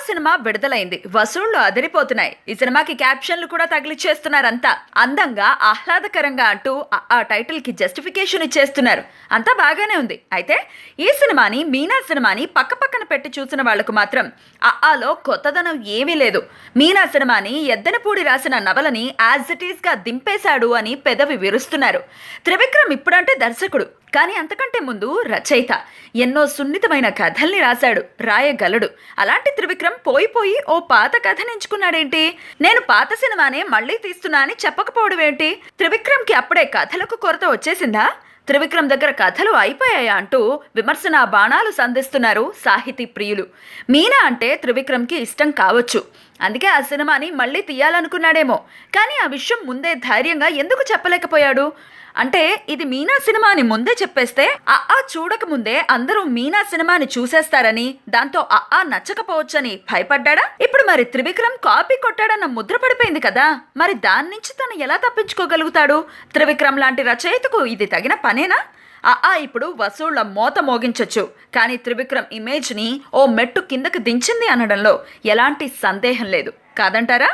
Cinema విడుదలైంది, వసూళ్లు అదిరిపోతున్నాయి. ఈ సినిమాకి క్యాప్షన్లు కూడా తగిలిచ్చేస్తున్నారంతా. అందంగా ఆహ్లాదకరంగా అంటూ ఆ టైటిల్ కి జస్టిఫికేషన్ ఇచ్చేస్తున్నారు. అంతా బాగానే ఉంది. అయితే ఈ సినిమాని, మీనా సినిమాని పక్కపక్కన పెట్టి చూసిన వాళ్లకు మాత్రం ఆలో కొత్తదనం ఏమీ లేదు. మీనా సినిమాని ఎద్దనపూడి రాసిన నవలని యాజ్ ఇట్ ఈస్ గా దింపేశాడు అని పెదవి విరుస్తున్నారు. త్రివిక్రమ్ ఇప్పుడంటే దర్శకుడు, కానీ అంతకంటే ముందు రచయిత. ఎన్నో సున్నితమైన కథల్ని రాశాడు, రాయగలడు. అలాంటి త్రివిక్రమ్ పోయి ఓ పాత కథని ఎంచుకున్నాడేంటి? నేను పాత సినిమానే మళ్ళీ తీస్తున్నా అని చెప్పకపోవడం ఏంటి? త్రివిక్రమ్కి అప్పుడే కథలకు కొరత వచ్చేసిందా? త్రివిక్రమ్ దగ్గర కథలు అయిపోయాయా అంటూ విమర్శన బాణాలు సంధిస్తున్నారు సాహితీ ప్రియులు. మీనా అంటే త్రివిక్రమ్కి ఇష్టం కావచ్చు, అందుకే ఆ సినిమాని మళ్ళీ తీయాలనుకున్నాడేమో. కానీ ఆ విషయం ముందే ధైర్యంగా ఎందుకు చెప్పలేకపోయాడు? అంటే ఇది మీనా సినిమాని ముందే చెప్పేస్తే చూడక ముందే అందరూ మీనా సినిమాని చూసేస్తారని, దాంతో నచ్చకపోవచ్చని భయపడ్డా? ఇప్పుడు మరి త్రివిక్రమ్ కాపీ కొట్టాడన్న ముద్ర పడిపోయింది కదా, మరి దాని నుంచి తను ఎలా తప్పించుకోగలుగుతాడు? త్రివిక్రమ్ లాంటి రచయితకు ఇది తగిన పనేనా? ఇప్పుడు వసూళ్ల మోత మోగించొచ్చు, కానీ త్రివిక్రమ్ ఇమేజ్ని ఓ మెట్టు కిందకు దించింది అనడంలో ఎలాంటి సందేహం లేదు, కాదంటారా?